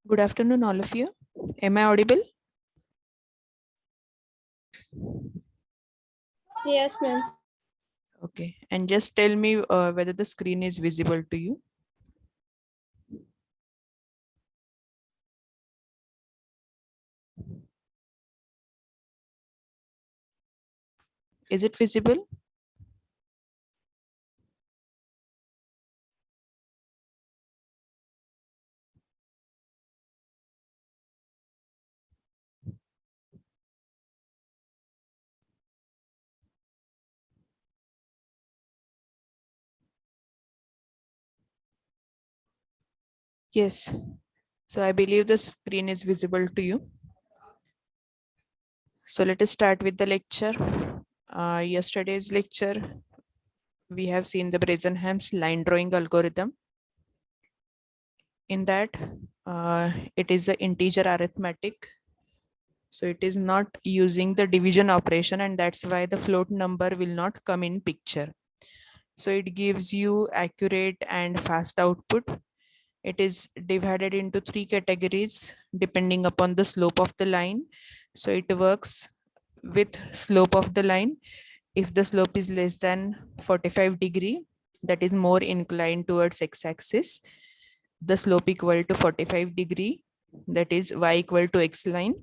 Good afternoon, all of you. Am I audible? Yes, ma'am. Okay. And just tell me whether the screen is visible to you. Is it visible? Yes. So I believe the screen is visible to you. So let us start with the lecture. Yesterday's lecture, we have seen the Brazenham's line drawing algorithm. In that, it is the integer arithmetic. So it is not using the division operation, and that's why the float number will not come in picture. So it gives you accurate and fast output. It is divided into three categories depending upon the slope of the line. So it works with slope of the line. If the slope is less than 45°, that is more inclined towards x-axis, the slope equal to 45°, that is y equal to x line,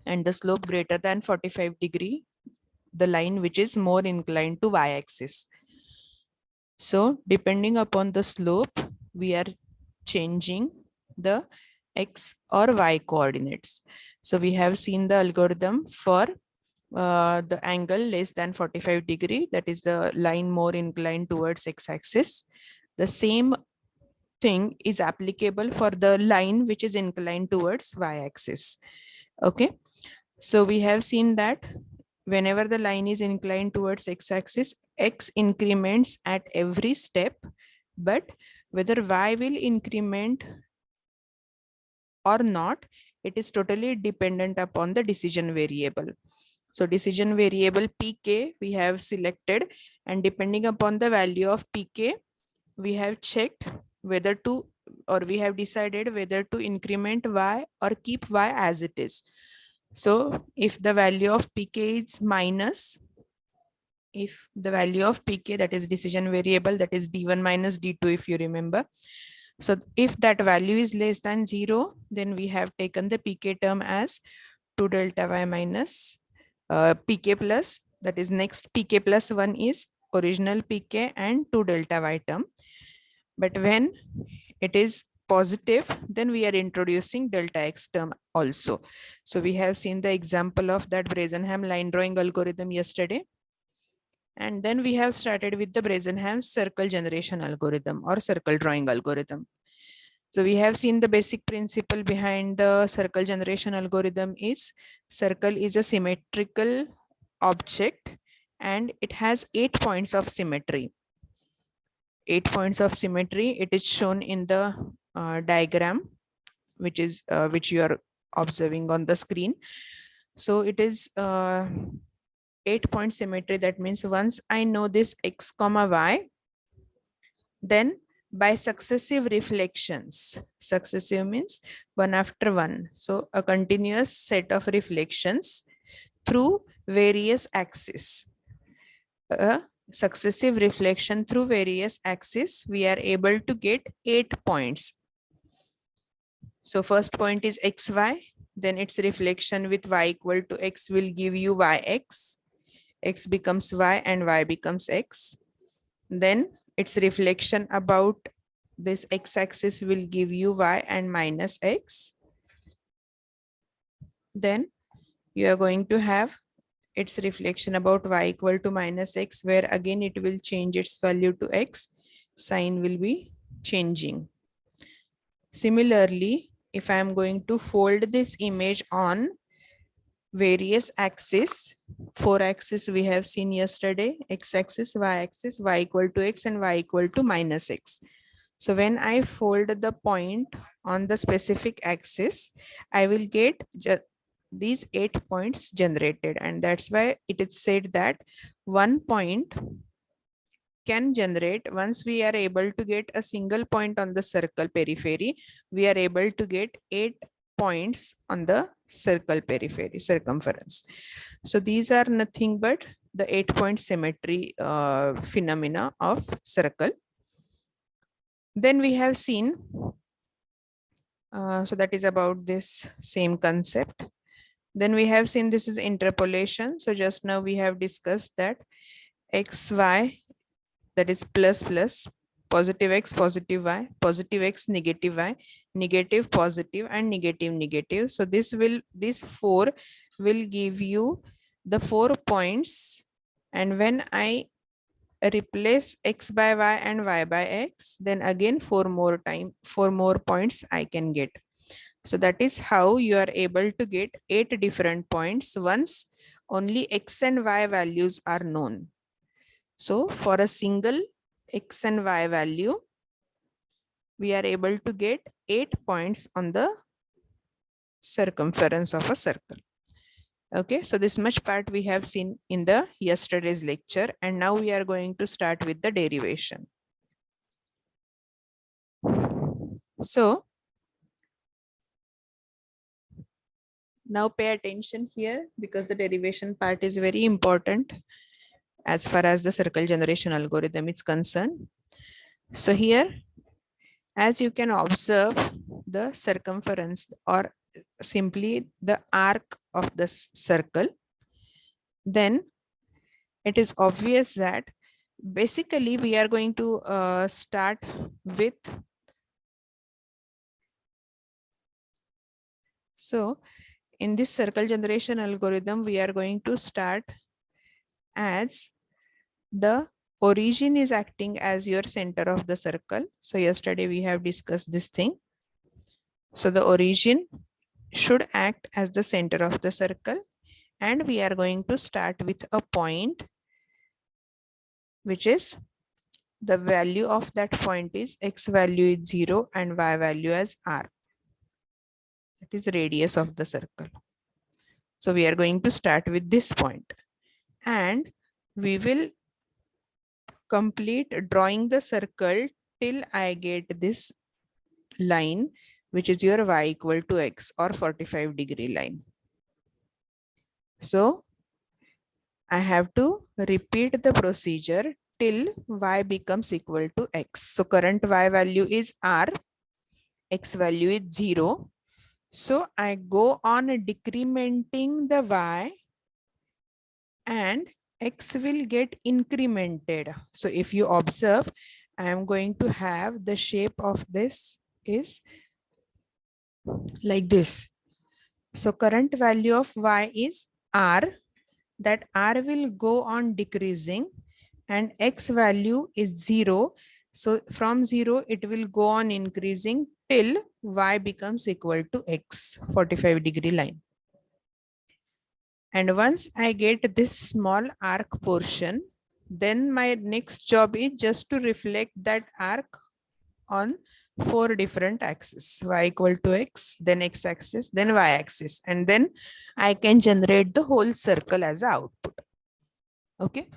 and the slope greater than 45°, the line which is more inclined to y-axis. So depending upon the slope, we are changing the x or y coordinates. So we have seen the algorithm for the angle less than 45°, that is the line more inclined towards x-axis. The same thing is applicable for the line which is inclined towards y-axis. Okay, so we have seen that whenever the line is inclined towards x-axis, x increments at every step, but whether y will increment or not, it is totally dependent upon the decision variable. So decision variable pk we have selected, and depending upon the value of pk, we have checked whether to, or we have decided whether to increment y or keep y as it is. So if the value of pk is minus, if the value of pk, that is decision variable, that is d1 minus d2, if you remember. So if that value is less than 0, then we have taken the pk term as 2 delta y minus pk plus, that is next pk plus 1 is original pk and 2 delta y term. But when it is positive, then we are introducing delta x term also. So we have seen the example of that Brazenham line drawing algorithm yesterday. And then we have started with the Brazenham's circle generation algorithm or circle drawing algorithm. So we have seen the basic principle behind the circle generation algorithm is circle is a symmetrical object and it has 8 points of symmetry. 8 points of symmetry. It is shown in the diagram, which you are observing on the screen. So it is 8-point symmetry. That means once I know this x comma y, then by successive reflections, successive means one after one, so a continuous set of reflections through various axes, a successive reflection through various axes, we are able to get 8 points. So first point is xy, then its reflection with y equal to x will give you yx, x becomes y and y becomes x. Then its reflection about this x-axis will give you y and minus x. Then you are going to have its reflection about y equal to minus x, where again it will change its value to x, sign will be changing. Similarly, if I am going to fold this image on various axes, 4 axes we have seen yesterday, x-axis, y-axis, y equal to x and y equal to minus x. So when I fold the point on the specific axis, I will get these 8 points generated, and that's why it is said that 1 point can generate, once we are able to get a single point on the circle periphery, we are able to get 8 points on the circle periphery circumference. So these are nothing but the 8-point symmetry phenomena of circle. Then we have seen, so that is about this same concept. Then we have seen this is interpolation. So just now we have discussed that xy, that is plus plus, positive x, positive y, positive x, negative y, negative, positive, and negative, negative. So these 4 will give you the 4 points. And when I replace x by y and y by x, then again 4 more points I can get. So that is how you are able to get 8 different points once only x and y values are known. So for a single x and y value, we are able to get 8 points on the circumference of a circle. Okay, so this much part we have seen in the yesterday's lecture, and now we are going to start with the derivation. So now pay attention here, because the derivation part is very important as far as the circle generation algorithm is concerned. So here, as you can observe, the circumference, or simply the arc of this circle, then it is obvious that basically we are going to start with, so in this circle generation algorithm, we are going to start as the origin is acting as your center of the circle. So yesterday we have discussed this thing. So the origin should act as the center of the circle, and we are going to start with a point, which is the value of that point is x value is 0 and y value as r. That is radius of the circle. So we are going to start with this point, and we will complete drawing the circle till I get this line, which is your y equal to x, or 45-degree line. So I have to repeat the procedure till y becomes equal to x. So current y value is r, x value is 0. So I go on decrementing the y, and x will get incremented. So if you observe, I am going to have the shape of this is like this. So current value of y is r, that r will go on decreasing, and x value is 0. So from 0, it will go on increasing till y becomes equal to x, 45-degree line. And once I get this small arc portion, then my next job is just to reflect that arc on 4 different axes: y equal to x, then x axis, then y axis, and then I can generate the whole circle as an output. Okay.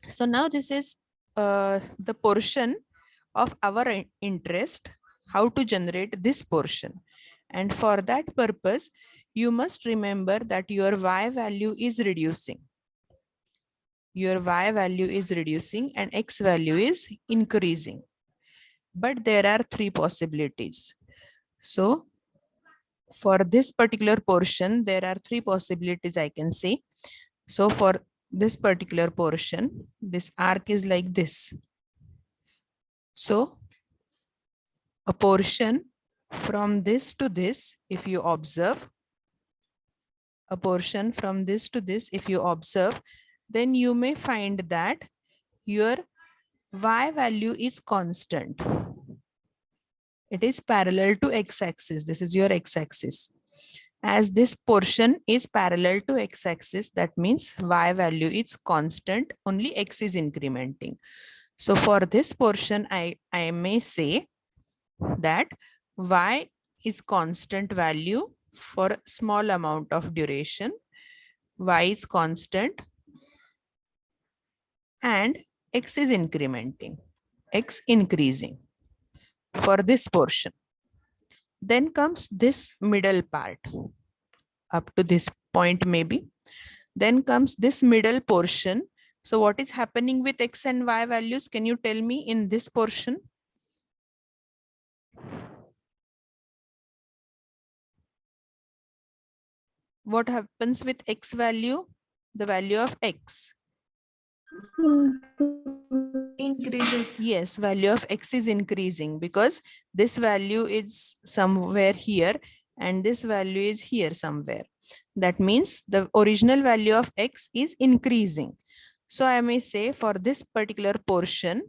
So now this is the portion of our interest, how to generate this portion. And for that purpose, you must remember that your y value is reducing. Your y value is reducing and x value is increasing. But there are 3 possibilities. So for this particular portion, there are 3 possibilities I can say. So for this particular portion, this arc is like this. So a portion from this to this, if you observe, a portion from this to this, if you observe, then you may find that your y value is constant. It is parallel to x-axis. This is your x-axis. As this portion is parallel to x-axis, that means y value is constant, only x is incrementing. So for this portion, I may say that y is constant value for small amount of duration. Y is constant and x is incrementing, x increasing for this portion. Then comes this middle part up to this point maybe. Then comes this middle portion. So what is happening with x and y values? Can you tell me in this portion? What happens with x value? The value of x. Increases. Yes, value of x is increasing because this value is somewhere here and this value is here somewhere. That means the original value of x is increasing. So I may say for this particular portion,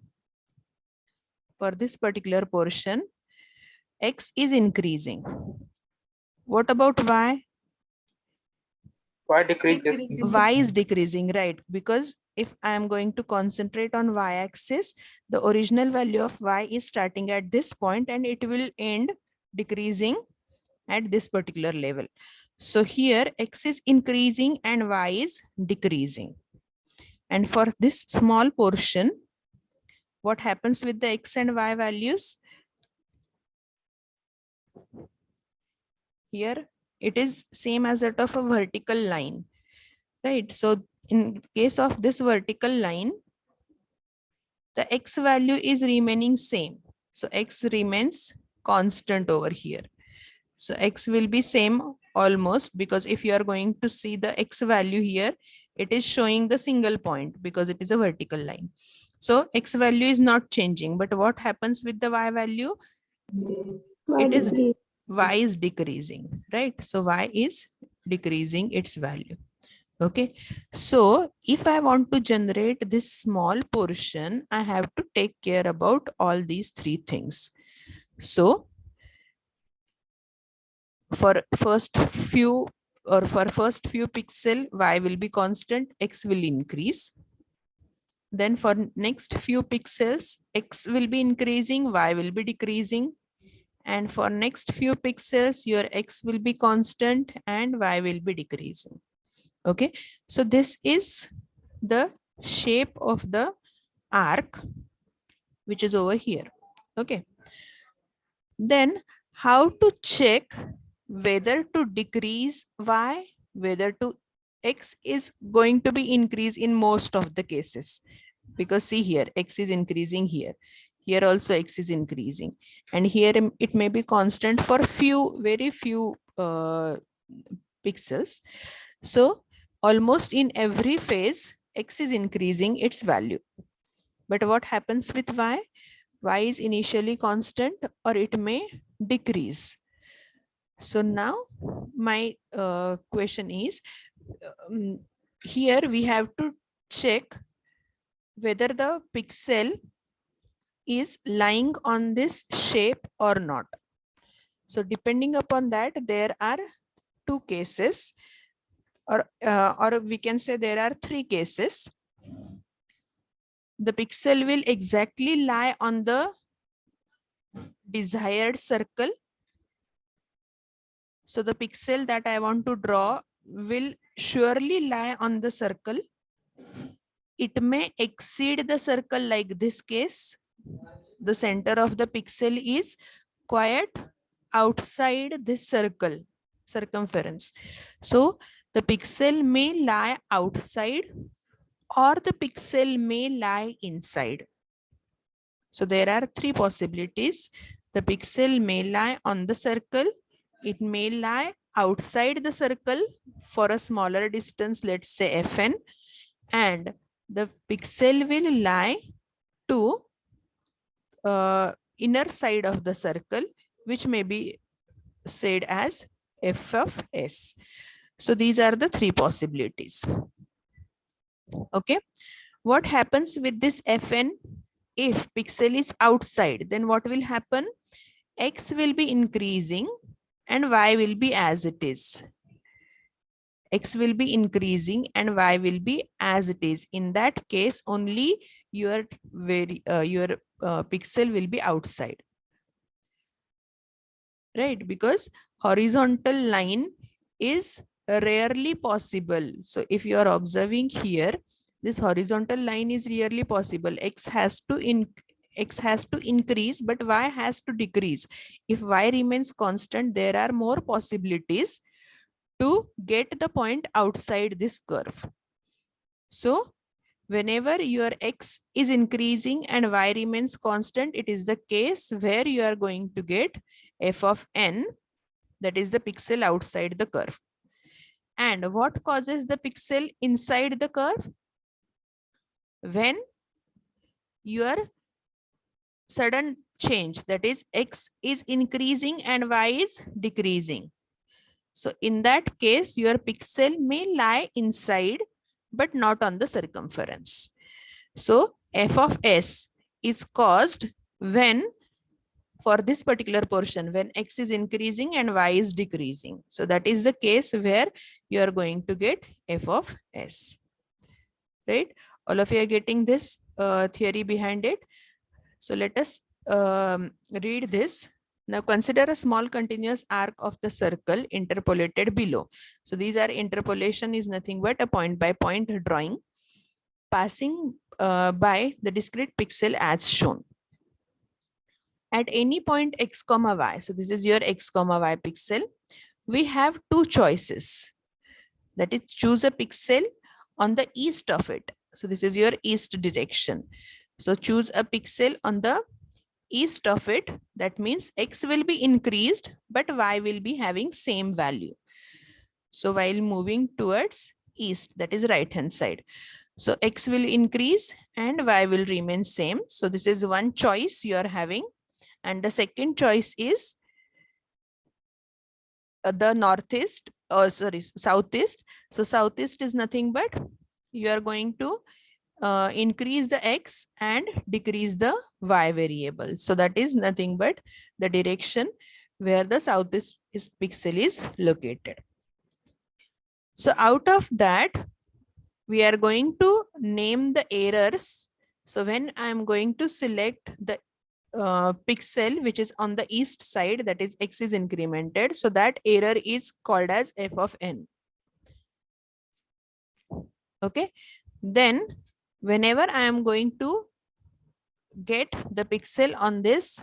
x is increasing. What about y? Y decreases. Y is decreasing, right? Because if I am going to concentrate on y axis, the original value of y is starting at this point and it will end decreasing at this particular level. So here x is increasing and y is decreasing. And for this small portion, what happens with the x and y values? Here it is same as that of a vertical line, right? So in case of this vertical line, the x value is remaining same. So x remains constant over here. So x will be same almost, because if you are going to see the x value here, it is showing the single point because it is a vertical line. So x value is not changing, but what happens with the y value? It is y is decreasing, right? So y is decreasing its value. Okay, so if I want to generate this small portion, I have to take care about all these three things. So for first few pixel, y will be constant, x will increase. Then for next few pixels, x will be increasing, y will be decreasing. And for next few pixels, your x will be constant and y will be decreasing. Okay, so this is the shape of the arc, which is over here. Okay, then how to check whether to decrease y, whether to x is going to be increased in most of the cases, because see here x is increasing, here also x is increasing, and here it may be constant for very few pixels. So almost in every phase x is increasing its value. But what happens with y? Y is initially constant or it may decrease. So now my question is, here we have to check whether the pixel is lying on this shape or not. So depending upon that, there are two cases, or we can say there are three cases. The pixel will exactly lie on the desired circle. So the pixel that I want to draw will surely lie on the circle. It may exceed the circle, like this case. The center of the pixel is quite outside this circumference. So the pixel may lie outside or the pixel may lie inside. So there are three possibilities. The pixel may lie on the circle. It may lie outside the circle for a smaller distance, let's say Fn, and the pixel will lie to inner side of the circle, which may be said as f of s. So these are the three possibilities. Okay, what happens with this Fn? If pixel is outside, then what will happen? X will be increasing and y will be as it is. X will be increasing and y will be as it is. In that case, only your pixel will be outside, right? Because horizontal line is rarely possible. So if you are observing here, this horizontal line is really possible. X has to increase, but y has to decrease. If y remains constant, there are more possibilities to get the point outside this curve. So whenever your x is increasing and y remains constant, it is the case where you are going to get f of n, that is the pixel outside the curve. And what causes the pixel inside the curve? When your sudden change, that is x is increasing and y is decreasing. So in that case, your pixel may lie inside, but not on the circumference. So f of s is caused when, for this particular portion, when x is increasing and y is decreasing. So that is the case where you are going to get f of s. Right? All of you are getting this theory behind it. So let us read this. Now consider a small continuous arc of the circle interpolated below. So these are, interpolation is nothing but a point by point drawing passing by the discrete pixel as shown. At any point x comma y, so this is your x comma y pixel, we have two choices. That is, choose a pixel on the east of it. So this is your east direction. So choose a pixel on the east of it. That means x will be increased, but y will be having same value. So while moving towards east, that is right hand side. So x will increase and y will remain same. So this is one choice you are having. And the second choice is the northeast, or sorry, southeast. So southeast is nothing but you are going to increase the x and decrease the y variable. So that is nothing but the direction where the southeast pixel is located. So out of that, we are going to name the errors. So when I am going to select the pixel which is on the east side, that is x is incremented, so that error is called as f of n. Okay, then whenever I am going to get the pixel on this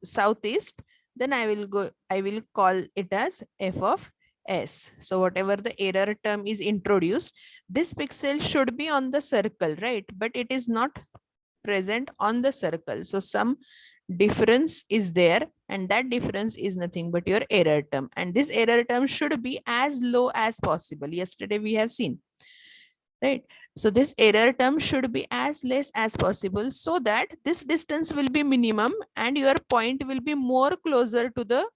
southeast, then I will call it as f of s. So whatever the error term is introduced, this pixel should be on the circle, right? But it is not present on the circle. So some difference is there, and that difference is nothing but your error term. And this error term should be as low as possible. Yesterday we have seen, right? So this error term should be as less as possible, so that this distance will be minimum and your point will be more closer to the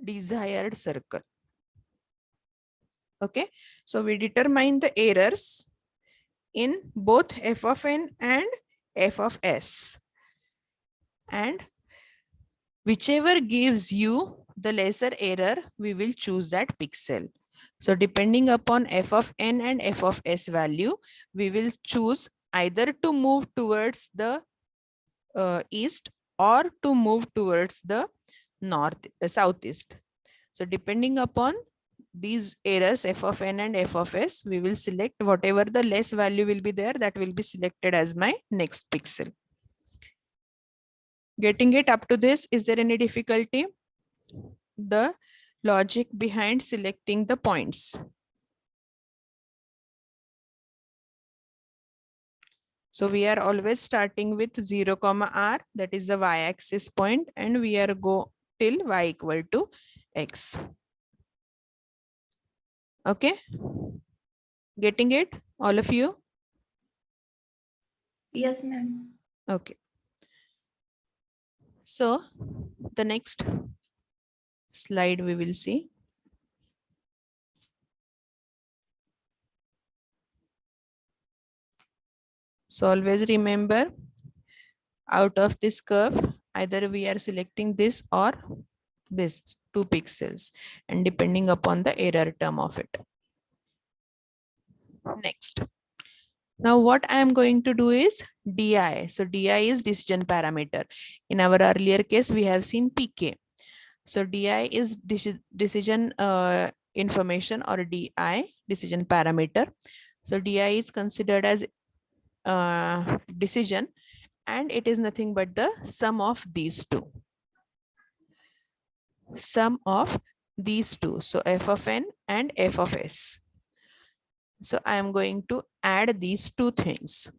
desired circle. Okay, so we determine the errors in both f of n and f of s, and whichever gives you the lesser error, we will choose that pixel. So depending upon f of n and f of s value, we will choose either to move towards the east or to move towards the southeast. So depending upon these errors, f of n and f of s, we will select whatever the less value will be there, that will be selected as my next pixel. Getting it up to this, is there any difficulty? The logic behind selecting the points. So we are always starting with 0, r, that is the y-axis point, and we are go till y equal to x. Okay, getting it, all of you? Yes, ma'am. Okay. So the next slide we will see. So always remember, out of this curve, either we are selecting this or this 2 pixels, and depending upon the error term of it. Next. Now what I am going to do is DI. So DI is decision parameter. In our earlier case, we have seen PK. So DI is decision information, or DI, decision parameter. So di is considered as decision, and it is nothing but the sum of these two. Sum of these two. So f of n and f of s. So I am going to add these two things.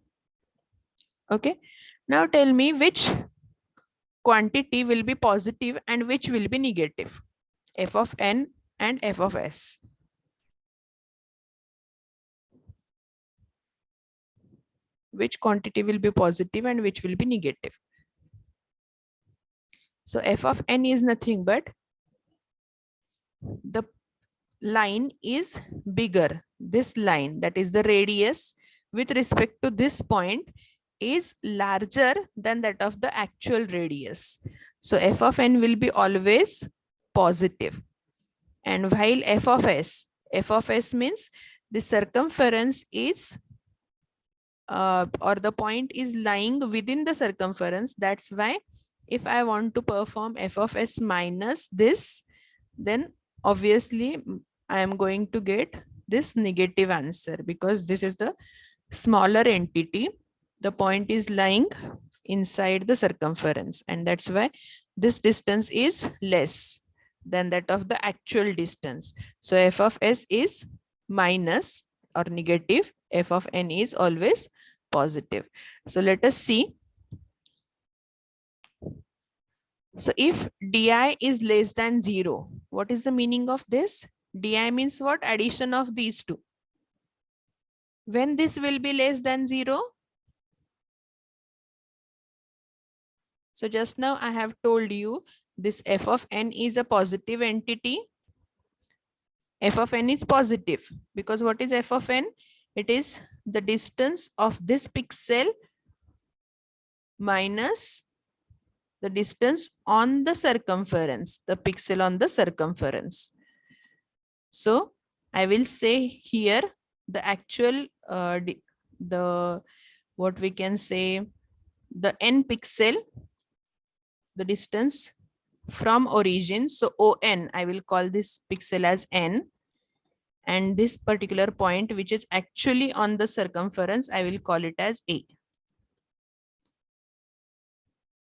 Okay. Now tell me which quantity will be positive and which will be negative. F of n and f of s. Which quantity will be positive and which will be negative. So f of n is nothing but the line is bigger. This line, that is the radius with respect to this point, is larger than that of the actual radius. So f of n will be always positive. And while f of s means the circumference is or the point is lying within the circumference. That's why if I want to perform f of s minus this, then obviously I am going to get this negative answer, because this is the smaller entity. The point is lying inside the circumference, and that's why this distance is less than that of the actual distance. So f of s is minus or negative, f of n is always positive. So let us see. So if di is less than 0, what is the meaning of this? Di means what? Addition of these two. When this will be less than 0? So just now I have told you this f of n is a positive entity. F of n is positive because what is f of n? It is the distance of this pixel minus the distance on the circumference, the pixel on the circumference. So I will say here the actual, what we can say, the n pixel, the distance from origin. So ON, I will call this pixel as n. And this particular point, which is actually on the circumference, I will call it as A.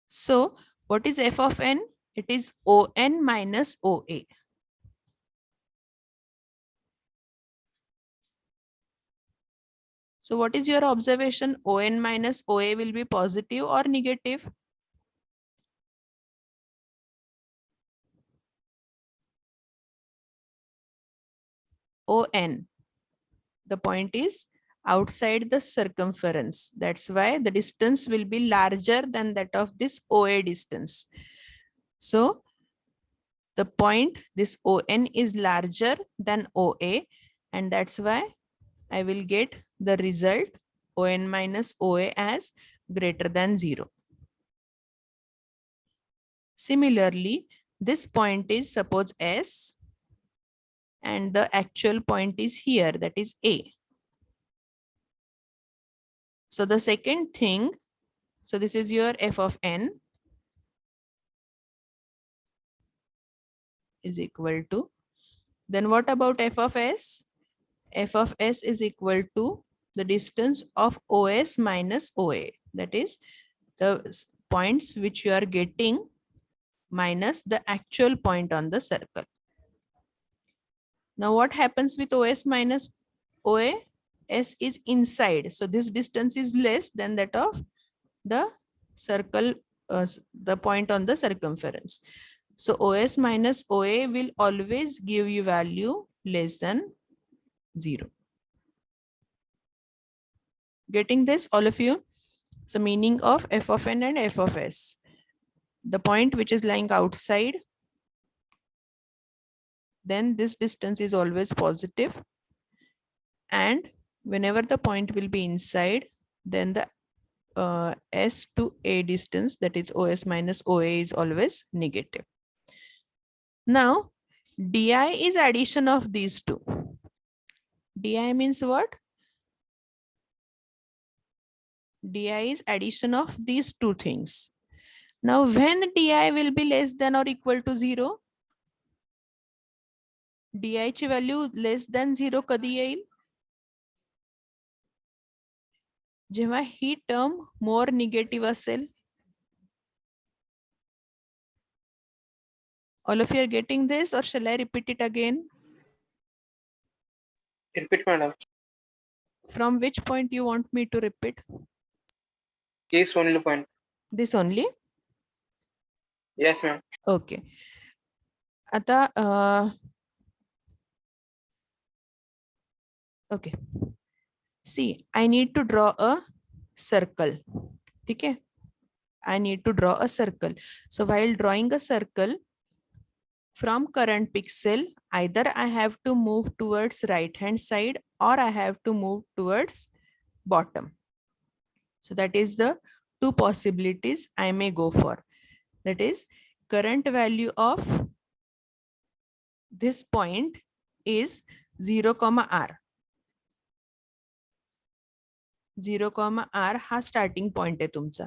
So what is f of n? It is ON minus OA. So what is your observation? ON minus OA will be positive or negative? ON. The point is outside the circumference. That's why the distance will be larger than that of this OA distance. So the point, this ON is larger than OA, and that's why I will get the result ON minus OA as greater than 0. Similarly, this point is suppose S, and the actual point is here, that is A. So the second thing, so this is your f of n is equal to, then what about f of s? F of s is equal to the distance of OS minus OA. That is the points which you are getting minus the actual point on the circle. Now what happens with OS minus OA? S is inside. So this distance is less than that of the circle, the point on the circumference. So OS minus OA will always give you value less than 0. Getting this, all of you? So meaning of f of n and f of s. The point which is lying outside, then this distance is always positive. And whenever the point will be inside, then the S to A distance, that is OS minus OA, is always negative. Now, DI is addition of these two. DI means what? DI is addition of these two things. Now, when DI will be less than or equal to 0? DI ची value less than 0 कधी येईल? जेव्हा ही term मोर negative असेल, all of you are getting this or shall I repeat it again? Repeat, madam. From which point you want me to repeat? This only point. This only? Yes, ma'am. Okay. आता okay. See, I need to draw a circle. Okay. I need to draw a circle. So while drawing a circle, from current pixel, either I have to move towards right hand side or I have to move towards bottom. So that is the two possibilities I may go for. That is, current value of this point is 0, r. 0, r हा starting point आहे तुमचा.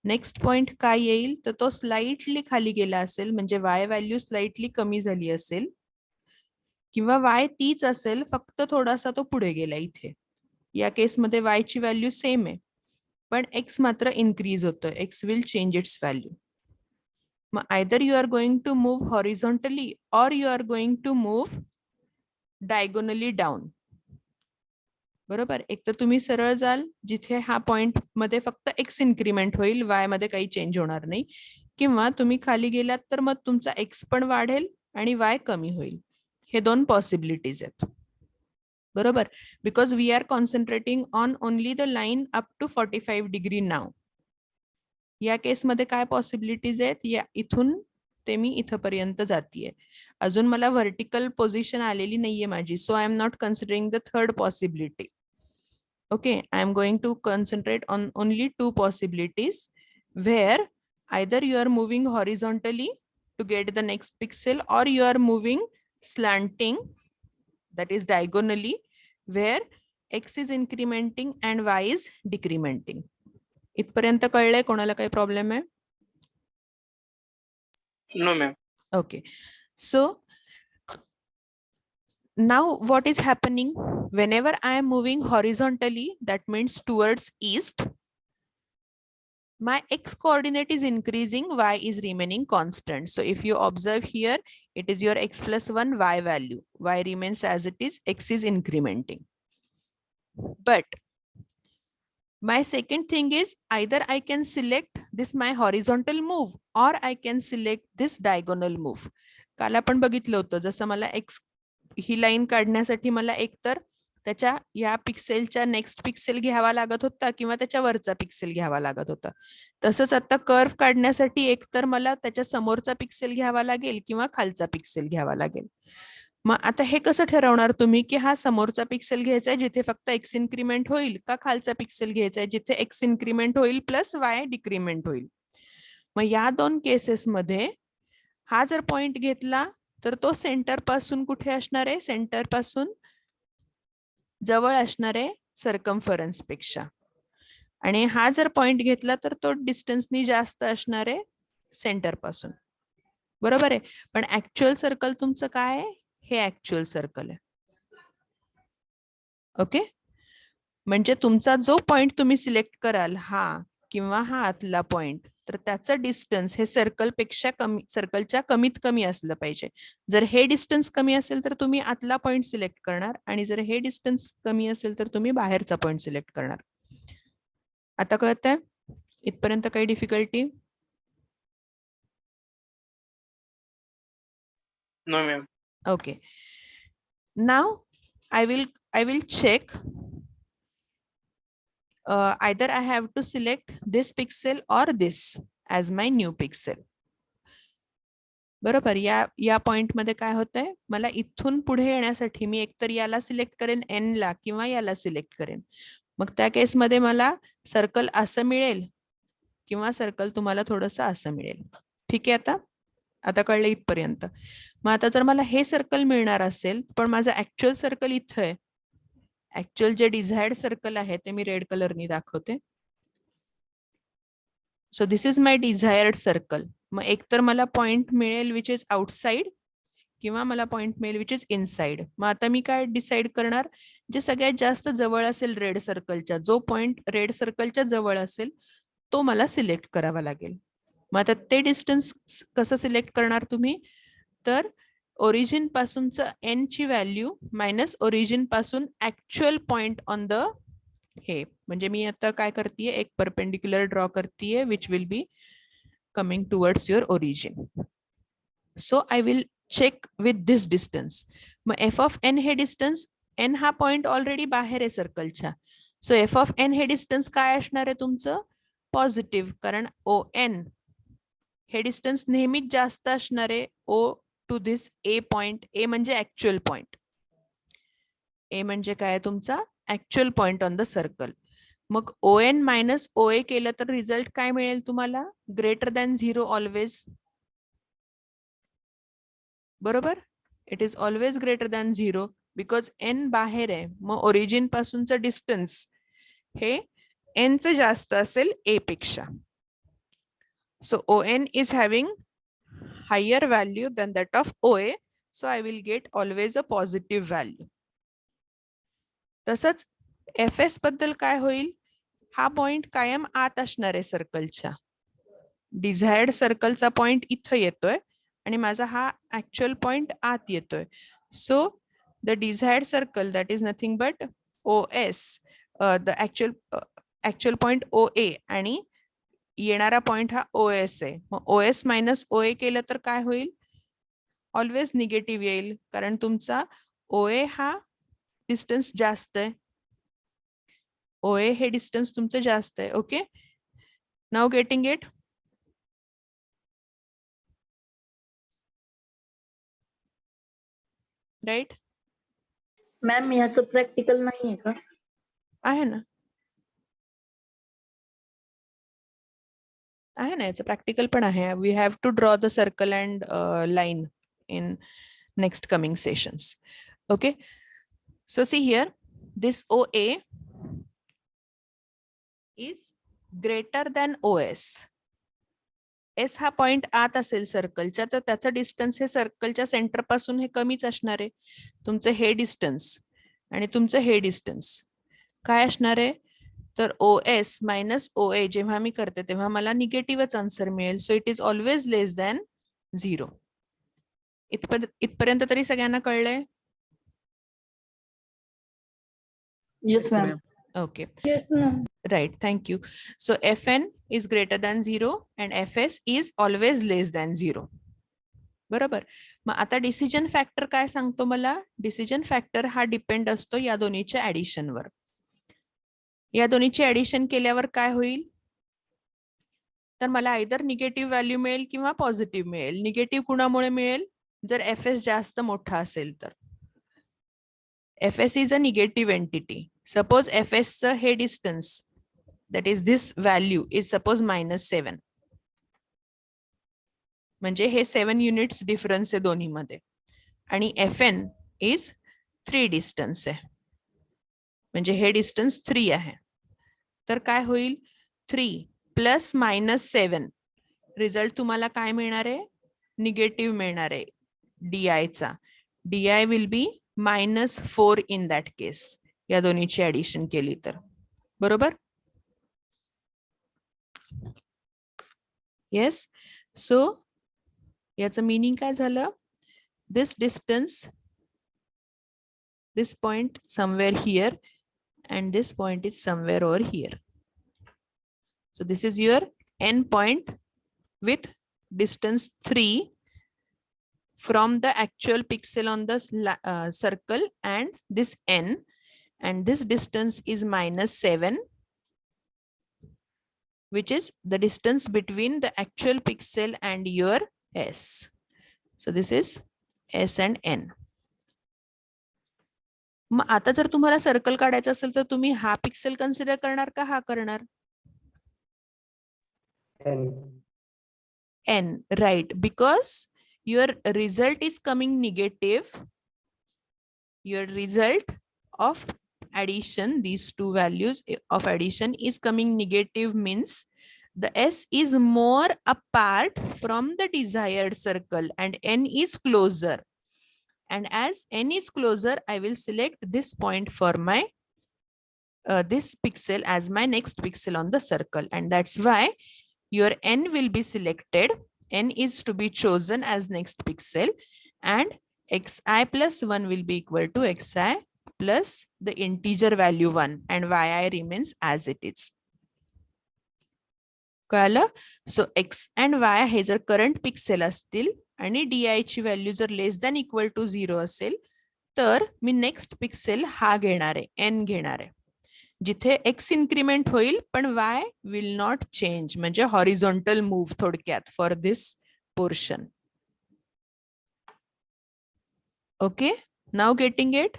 Next point काय येईल तर तो slightly खाली गेला असेल, म्हणजे y व्हॅल्यू स्लाइटली कमी झाली असेल, किंवा y तीच असेल, फक्त थोडासा तो पुढे गेला इथे. या केसमध्ये y ची व्हॅल्यू सेम आहे, पण x मात्र इन्क्रीज होतोय. x will change its value. मग either you are going to move horizontally or you are going to move diagonally down. बरोबर, एक तर तुम्ही सरळ जाल जिथे हा पॉइंट मध्ये फक्त एक्स इन्क्रीमेंट होईल, वाय मध्ये काही चेंज होणार नाही, किंवा तुम्ही खाली गेलात तर मग तुमचा एक्स पण वाढेल आणि वाय कमी होईल. हे दोन पॉसिबिलिटीज आहेत. बरोबर, because we are concentrating on only the line up to 45 degree now. या केसमध्ये काय पॉसिबिलिटीज आहेत, या इथून ते मी इथपर्यंत जातीये, अजून मला व्हर्टिकल पोझिशन आलेली नाहीये माझी. So I am not considering the third possibility. Okay, I am going to concentrate on only two possibilities where either you are moving horizontally to get the next pixel or you are moving slanting, that is diagonally, where x is incrementing and y is decrementing. इथपर्यंत कळलंय? कोणाला काही problem आहे? No, ma'am. Okay, so now what is happening whenever I am moving horizontally, that means towards east, my x coordinate is increasing, y is remaining constant. So if you observe here, it is your x plus 1 y value, y remains as it is, x is incrementing. But my second thing is, either I can select this my horizontal move or I can select this diagonal move. काल आपण बघितलं होतं, जसं मला x ही line काढण्यासाठी मला एकतर त्याच्या या पिक्सेलच्या नेक्स्ट पिक्सेल घ्यावा लागत होता किंवा त्याच्या वरचा पिक्सेल घ्यावा लागत होता. तसंच आता कर्व काढण्यासाठी एकतर मला त्याच्या समोरचा पिक्सेल घ्यावा लागेल किंवा खालचा पिक्सेल घ्यावा लागेल. मग आता हे कसं ठरवणार तुम्ही की हा समोरचा पिक्सेल घ्यायचा आहे जिथे फक्त एक्स इन्क्रीमेंट होईल, का खालचा पिक्सेल घ्यायचा आहे जिथे एक्स इन्क्रीमेंट होईल प्लस वाय डिक्रीमेंट होईल? मग या दोन केसेसमध्ये हा जर पॉइंट घेतला तर तो सेंटर पासून कुठे असणार आहे? सेंटर पासून जवळ असणार आहे सर्कम्फरन्स पेक्षा. आणि हा जर पॉइंट घेतला तर तो डिस्टन्सनी जास्त असणार आहे सेंटर पासून. बरोबर आहे, पण ऍक्च्युअल सर्कल तुमचं काय आहे? हे ऍक्च्युअल सर्कल आहे. ओके, म्हणजे तुमचा जो पॉइंट तुम्ही सिलेक्ट कराल, हा किंवा हा आतला पॉइंट, तर त्याचं डिस्टन्स हे सर्कल पेक्षा कमी, सर्कलच्या कमीत कमी असलं पाहिजे. जर हे डिस्टन्स कमी असेल तर तुम्ही आतला पॉइंट सिलेक्ट करणार, आणि जर हे डिस्टन्स कमी असेल तर तुम्ही बाहेरचा पॉइंट सिलेक्ट करणार. आता कळतंय? इथपर्यंत काही difficulty? No, ma'am. Okay, now I will check, either I have to select this pixel or this as my new pixel. बरोबर, या पॉइंट मध्ये काय होतंय, मला इथून पुढे येण्यासाठी मी एकतर याला सिलेक्ट करेन n ला किंवा याला सिलेक्ट करेन. मग त्या केसमध्ये मला सर्कल असं मिळेल किंवा सर्कल तुम्हाला थोडंसं असं मिळेल. ठीक आहे, आता कळलं इथपर्यंत? मग आता जर मला हे सर्कल मिळणार असेल पण माझं ऍक्च्युअल सर्कल इथं आहे, ऍक्च्युअल जे डिझायर्ड सर्कल आहे ते मी रेड कलरनी दाखवते. So this is my desired circle. मग एकतर मला पॉइंट मिळेल विच इज आउटसाइड, किंवा मला पॉइंट मिळेल विच इज इनसाइड. मग आता मी काय डिसाइड करणार, जे सगळ्यात जास्त जवळ असेल रेड सर्कलच्या, जो पॉइंट रेड सर्कलच्या जवळ असेल तो मला सिलेक्ट करावा लागेल. मग आता ते डिस्टन्स कसं सिलेक्ट करणार तुम्ही, तर ओरिजिन पासूनचं एन ची व्हॅल्यू मायनस ओरिजिन पासून ऍक्च्युअल पॉइंट ऑन द हे, म्हणजे मी आता काय करतेय, एक परपेंडिक्युलर ड्रॉ करतेय which will be coming towards your origin. So I will check with this distance. मग एफ ऑफ एन हे डिस्टन्स, एन हा पॉइंट ऑलरेडी बाहेर आहे सर्कलच्या, सो एफ ऑफ एन हे डिस्टन्स काय असणार आहे तुमचं, पॉझिटिव्ह, कारण ओ एन हे डिस्टन्स नेहमीच जास्त असणार आहे O to this A point. A म्हणजे ऍक्च्युअल पॉइंट, ए म्हणजे काय तुमचा actual point on the circle. मग O N minus O A केलं तर रिझल्ट काय मिळेल तुम्हाला, ग्रेटर दॅन 0 ऑलवेज. बरोबर, it is always greater than 0 because N बाहेर आहे. मग ओरिजिन पासूनचं डिस्टन्स हे एन चं जास्त असेल ए पेक्षा. So O N is having higher value than that of O A, so I will get always a positive value. तसंच एफ एस बद्दल काय होईल, हा पॉइंट कायम आत असणार आहे सर्कलच्या. डिझायर्ड सर्कलचा पॉइंट इथं येतोय आणि माझा हा ऍक्च्युअल पॉइंट आत येतोय. So the desired circle that is nothing but O S, the actual point O A, आणि येणारा पॉइंट हा ओ एस आहे. मग O S minus O A केलं तर काय होईल, ऑलवेज निगेटिव्ह येईल, कारण तुमचा ओ ए हा डिस्टन्स जास्त आहे. ओ ए हे डिस्टन्स तुमचं जास्त आहे. Okay, now getting it. Right, ma'am याचं प्रॅक्टिकल नाहीये का? आहे ना, आहे ना, याचं प्रॅक्टिकल पण आहे. We have to draw the circle and line in next coming sessions. Okay, so see here, this O A is greater than O S. S हा पॉइंट आत असेल सर्कलच्या, तर त्याचं डिस्टन्स हे सर्कलच्या सेंटर पासून हे कमीच असणार आहे. तुमचं हे डिस्टन्स आणि तुमचं हे डिस्टन्स काय असणार आहे, तर ओ एस मायनस ओ ए जेव्हा मी करते तेव्हा मला निगेटिव्हच आन्सर मिळेल. So it is always less than 0. इथपर्यंत तरी सगळ्यांना कळलंय? Yes ma'am. Okay, Yes, ma'am. right, thank you. So fn is greater than 0 and fs is always less than 0. बरोबर. मग आता डिसिजन फॅक्टर काय सांगतो मला, डिसिजन फॅक्टर हा डिपेंड असतो या दोन्हीच्या ऍडिशनवर. या दोन्हीची ऍडिशन केल्यावर काय होईल, तर मला आयदर निगेटिव्ह व्हॅल्यू मिळेल किंवा पॉझिटिव्ह मिळेल. निगेटिव्ह कुणामुळे मिळेल, जर एफ एस जास्त मोठा असेल तर. F S is a negative entity. Suppose F S चं हे distance, that is this value is suppose -7, म्हणजे हे 7 युनिट्स डिफरन्स आहे दोन्ही मध्ये, आणि fn इज 3 डिस्टन्स आहे, म्हणजे हे डिस्टन्स 3 आहे. तर काय होईल, 3 प्लस -7 रिझल्ट तुम्हाला काय मिळणार आहे, निगेटिव्ह मिळणार आहे DI चा. DI will be -4 in that case, या दोन्हीची ऍडिशन केली तर. बरोबर. येस, सो याचं मीनिंग काय झालं, this distance, this point somewhere here and this point is somewhere over here. So this is your n point with distance 3 from the actual pixel on the circle, and this n, and this distance is -7, which is the distance between the actual pixel and your S. So this is S and N. मग आता जर तुम्हाला circle काढायचं असेल तर तुम्ही हा pixel consider करणार का हा करणार, N, right, because your result is coming negative. Your result of addition, these two values of addition is coming negative, means the S is more apart from the desired circle and N is closer. And as n is closer, I will select this point for my this pixel as my next pixel on the circle. And that's why your n will be selected. N is to be chosen as next pixel, and xi plus 1 will be equal to xi plus the integer value 1, and yi remains as it is. कळलं? So x and y हे जर current pixel असतील आणि di ची value जर less than equal to 0 असेल तर मी next pixel हा घेणार आहे, n घेणार आहे. जिथे x इन्क्रीमेंट होईल पण y विल नॉट चेंज, म्हणजे हॉरिझॉन्टल मूव्ह थोडक्यात for this portion. Okay, now getting it?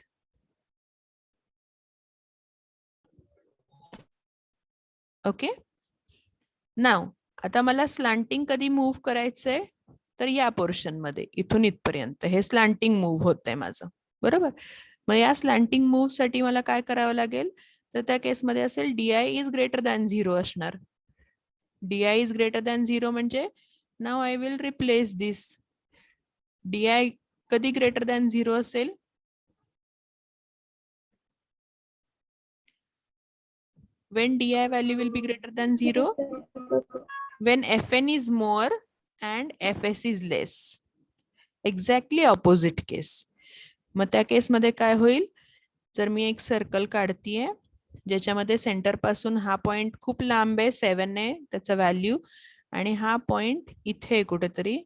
Okay, now आता मला स्लांटिंग कधी मूव्ह करायचंय तर या पोर्शन मध्ये इथून इथपर्यंत हे स्लांटिंग मूव्ह होतंय माझं, बरोबर. मग या स्लांटिंग मूव्ह साठी मला काय करावं लागेल, तर त्या केसमध्ये असेल di इज ग्रेटर दॅन 0 असणार. di इज ग्रेटर दॅन 0 म्हणजे now I will replace this. di कधी ग्रेटर दॅन 0 असेल? when di value will be greater than 0? When fn is more and fs is less. Exactly opposite case. मग त्या केसमध्ये काय होईल, जर मी एक सर्कल काढतीये ज्याच्यामध्ये सेंटर पासून हा पॉइंट खूप लांब आहे, 7 आहे त्याचा व्हॅल्यू, आणि हा पॉइंट इथे कुठेतरी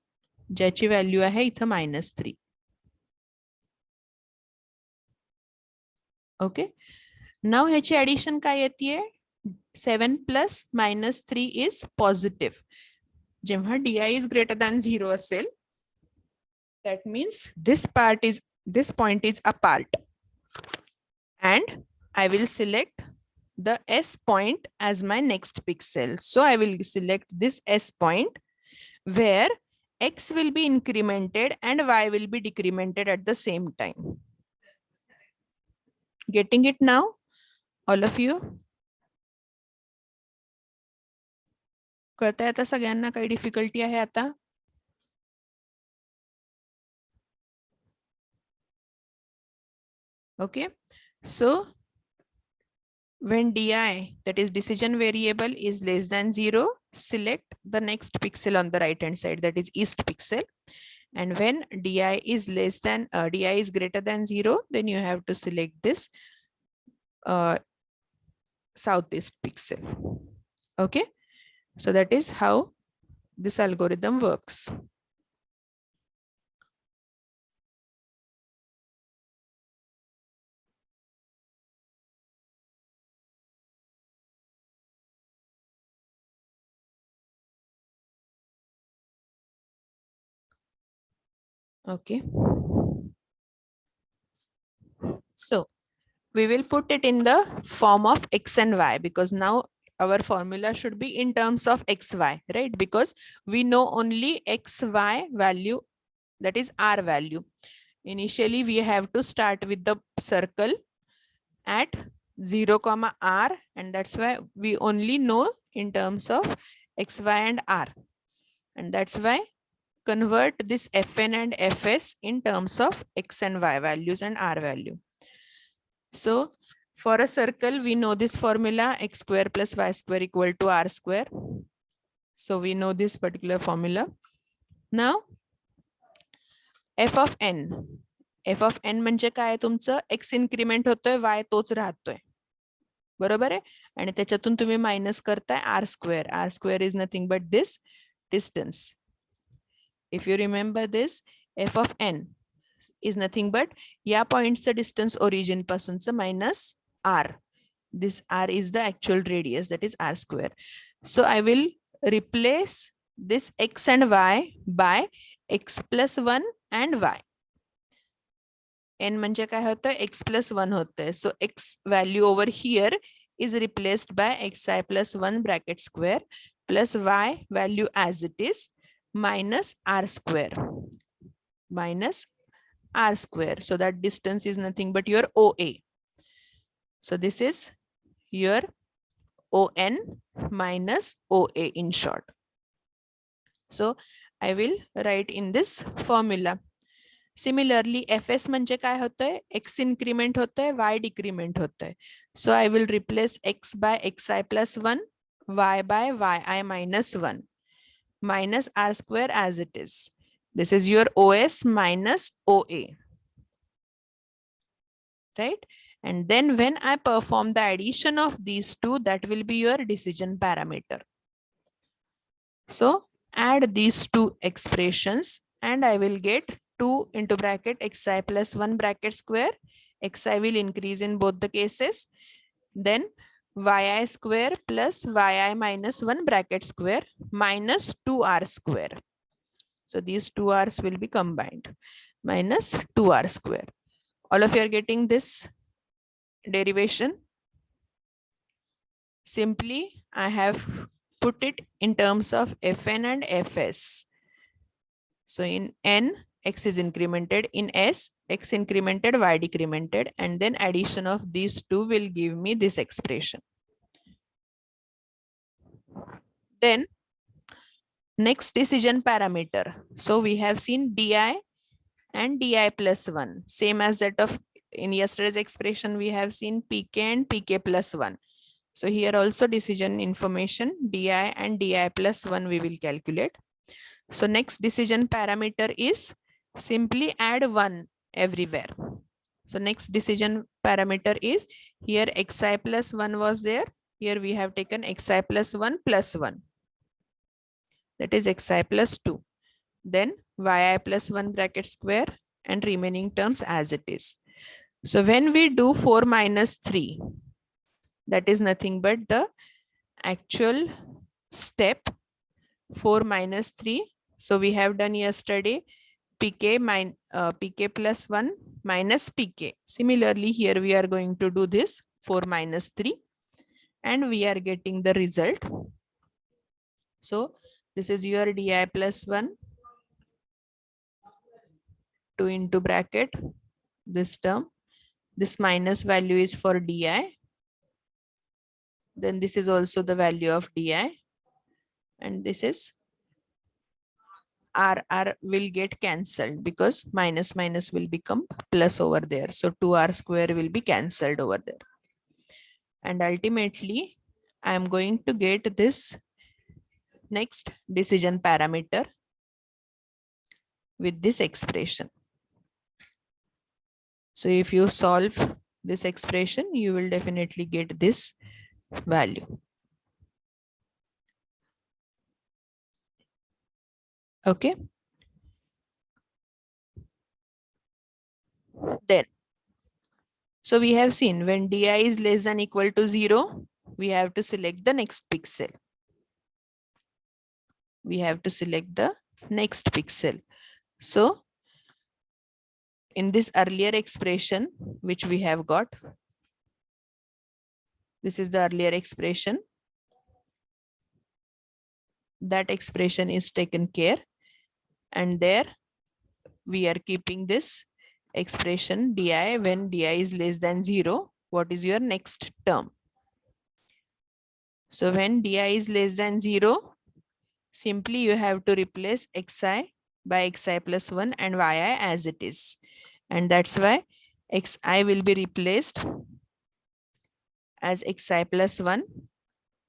ज्याची व्हॅल्यू आहे इथं -3. ओके, नाव ह्याची ऍडिशन काय येते? 7 प्लस -3 इज पॉझिटिव्ह. जेव्हा di इज ग्रेटर दॅन 0 असेल, that means this point is apart, and I will select the S point as my next pixel. So I will select this S point where X will be incremented and Y will be decremented at the same time. Getting it now, all of you? कळतंय आता सगळ्यांना? काही difficulty आहे आता? Okay, so when di, that is decision variable, is less than 0, select the next pixel on the right hand side, that is east pixel. And when di is less than di is greater than 0, then you have to select this southeast pixel. Okay, so that is how this algorithm works. Okay, so we will put it in the form of x and y, because now our formula should be in terms of xy, right? Because we know only xy value, that is r value. Initially we have to start with the circle at 0, r, and that's why we only know in terms of xy and r, and that's why convert this fn and fs in terms of x and y values and r value. So for a circle, we know this formula, x square plus y square equal to r square. So we know this particular formula. Now f of n. f of n म्हणजे काय? तुमचं x increment होतोय, y तोच राहतोय, बरोबर आहे. आणि त्याच्यातून तुम्ही मायनस करताय r square. r square is nothing but this distance. If you remember this, f of n is nothing but या पॉइंटचं डिस्टन्स ओरिजिन पासूनचं minus r. This r is the actual radius, that is r square. So I will replace this x and y by x plus 1 and y. n म्हणजे काय होतं? x plus 1 होतंय. So x value over here is replaced by xi plus 1 bracket square plus y value as it is minus r square. Minus r square. So that distance is nothing but your OA. So this is your ON minus OA in short. So I will write in this formula. Similarly fs म्हणजे काय होतंय, x increment होतंय, y decrement होतंय. So I will replace x by xi plus 1, y by yi minus 1, minus r square as it is. This is your OS minus OA. Right? And then when I perform the addition of these two, that will be your decision parameter. So add these two expressions and I will get 2 into bracket xi plus 1 bracket square. Xi will increase in both the cases. Then yi square plus yi minus 1 bracket square minus 2r square. So these two r's will be combined, minus 2r square. All of you are getting this derivation? Simply, I have put it in terms of Fn and Fs. So in N, X is incremented. In S, X incremented, Y decremented. And then addition of these two will give me this expression. Then next decision parameter. So we have seen di and di plus 1. Same as that of in yesterday's expression, we have seen pk and pk plus 1. So here also decision information di and di plus 1 we will calculate. So next decision parameter is simply add 1 everywhere. So next decision parameter is here xi plus 1 was there. Here we have taken xi plus 1 plus 1. That is xi plus 2. Then yi plus 1 bracket square and remaining terms as it is. So when we do 4 minus 3, that is nothing but the actual step 4 minus 3. So we have done yesterday pk plus 1 minus pk. Similarly, here we are going to do this 4 minus 3 and we are getting the result. So this is your di plus 1, 2 into bracket, this term. This minus value is for di. Then this is also the value of di. And this is r will get cancelled because minus minus will become plus over there. So 2r square will be cancelled over there. And ultimately, I am going to get this next decision parameter with this expression. So if you solve this expression, you will definitely get this value. Okay. Then, so we have seen when di is less than equal to 0, we have to select the next pixel. We have to select the next pixel. So in this earlier expression, which we have got, this is the earlier expression. That expression is taken care. And there we are keeping this expression di when di is less than 0. What is your next term? So when di is less than 0, simply you have to replace xi by xi plus 1 and yi as it is. And that's why xi will be replaced as xi plus 1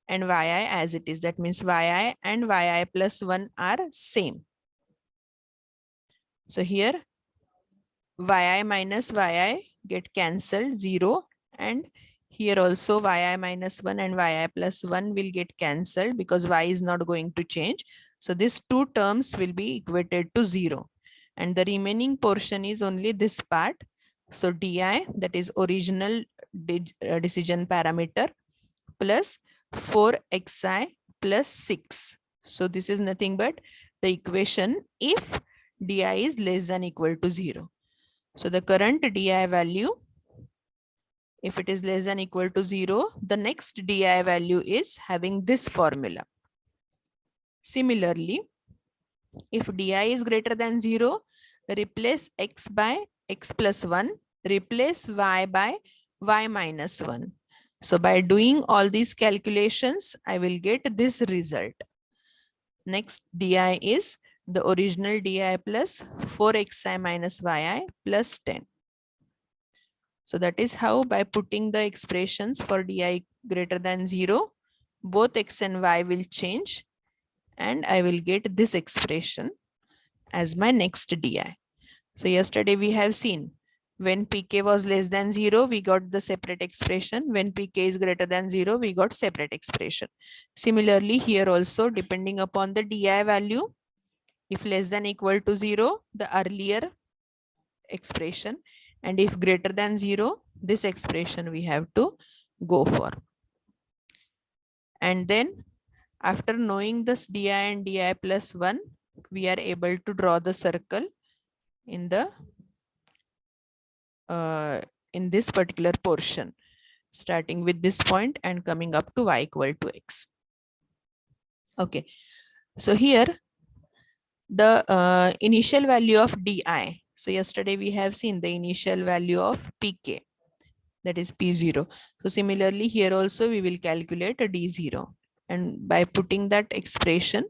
and yi as it is. That means yi and yi plus 1 are same. So here yi minus yi get cancelled 0, and here also yi minus 1 and yi plus 1 will get cancelled because y is not going to change. So these two terms will be equated to 0, and the remaining portion is only this part. So di, that is original decision parameter, plus 4xi plus 6. So this is nothing but the equation if di is less than equal to 0. So the current di value, if it is less than equal to 0, the next di value is having this formula. Similarly, if di is greater than 0, replace x by x plus 1, replace y by y minus 1. So by doing all these calculations, I will get this result. Next di is the original di plus 4xi minus yi plus 10. So that is how, by putting the expressions for di greater than 0, both x and y will change and I will get this expression as my next di. So yesterday we have seen when pk was less than 0, we got the separate expression. When pk is greater than 0, we got separate expression. Similarly, here also, depending upon the di value, if less than equal to 0, the earlier expression, and if greater than 0, this expression we have to go for. And then after knowing this di and di plus 1, we are able to draw the circle in the in this particular portion, starting with this point and coming up to y equal to x. Okay, so here the initial value of di. So yesterday we have seen the initial value of pk, that is p0. So similarly here also we will calculate a d0, and by putting that expression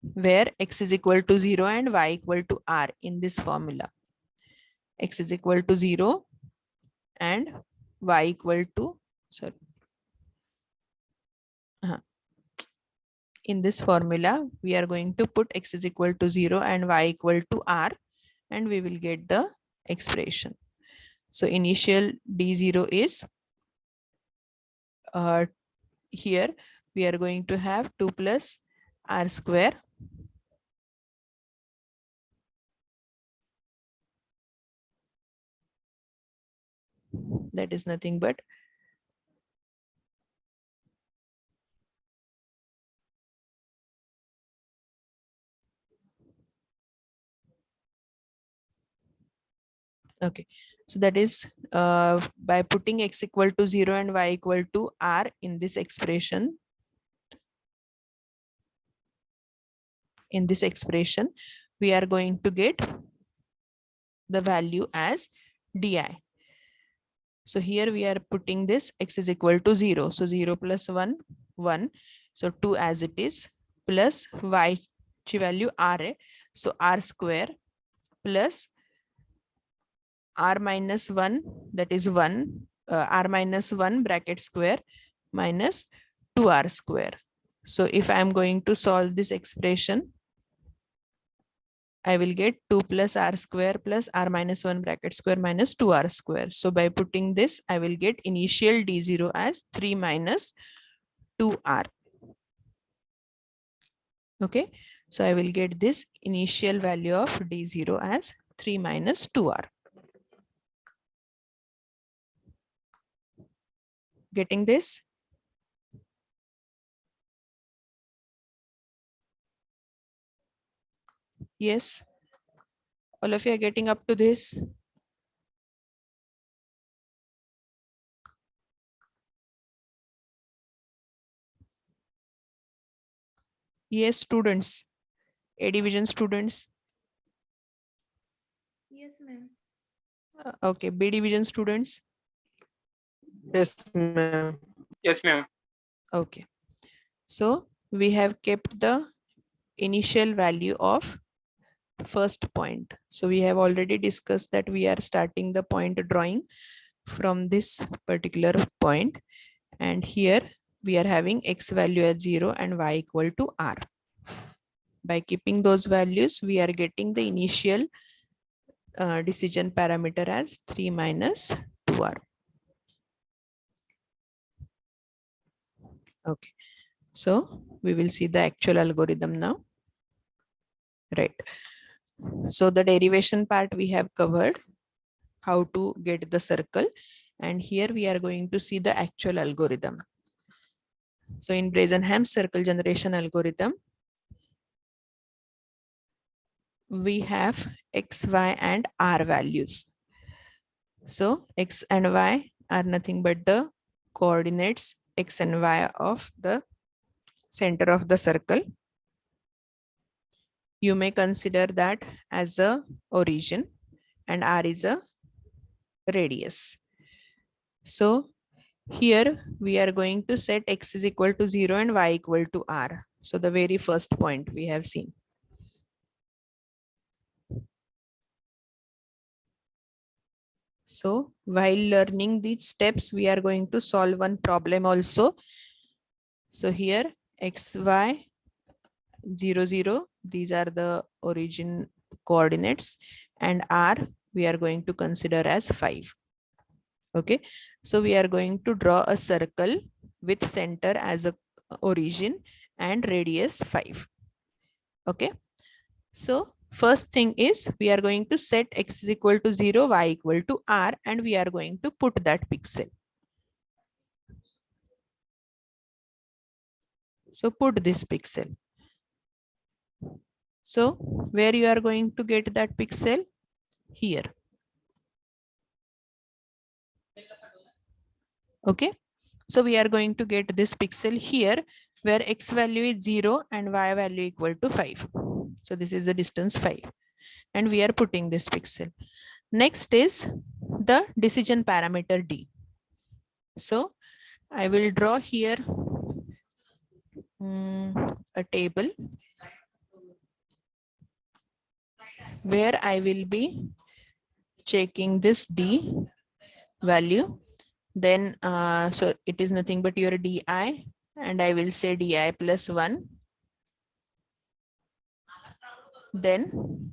where x is equal to 0 and y equal to r in this formula, x is equal to 0 and y equal to, sorry, in this formula we are going to put x is equal to 0 and y equal to r, and we will get the expression. So initial d0 is here we are going to have 2 plus r square that is nothing but okay. So that is by putting x equal to 0 and y equal to r in this expression, we are going to get the value as di. So here we are putting this x is equal to 0. So 0 plus 1, 1. So 2 as it is, plus y value r. So r square plus r minus 1, that is 1, r minus 1 bracket square minus 2r square. So if I am going to solve this expression, I will get 2 plus r square plus r minus 1 bracket square minus 2r square. So by putting this, I will get initial d0 as 3 minus 2r. Okay, so I will get this initial value of d0 as 3 minus 2r. Getting this? Yes. All of you are getting up to this? Yes, students. A division students. Yes, ma'am. Okay, B division students. Yes, ma'am. Yes, ma'am. Okay. So we have kept the initial value of first point. So we have already discussed that we are starting the point drawing from this particular point, and here we are having x value at 0 and y equal to r. By keeping those values, we are getting the initial decision parameter as 3 minus 2r. Okay, so we will see the actual algorithm now. Right. So the derivation part we have covered, how to get the circle, and here we are going to see the actual algorithm. So in Brazenham's circle generation algorithm, we have x, y, and r values. So x and y are nothing but the coordinates x and y of the center of the circle. You may consider that as a origin, and r is a radius. So here we are going to set x is equal to 0 and y equal to r. So the very first point we have seen. So while learning these steps, we are going to solve one problem also. So here x, y, 0, 0, these are the origin coordinates, and r we are going to consider as 5. Okay, so we are going to draw a circle with center as a origin and radius 5. Okay, so first thing is we are going to set x is equal to 0, y equal to r, and we are going to put that pixel. So put this pixel. So where you are going to get that pixel? Here. Okay, so we are going to get this pixel here where x value is 0 and y value equal to 5. So this is the distance 5, and we are putting this pixel. Next is the decision parameter d. So I will draw here a table where I will be checking this d value. Then so it is nothing but your di, and I will say di plus 1. Then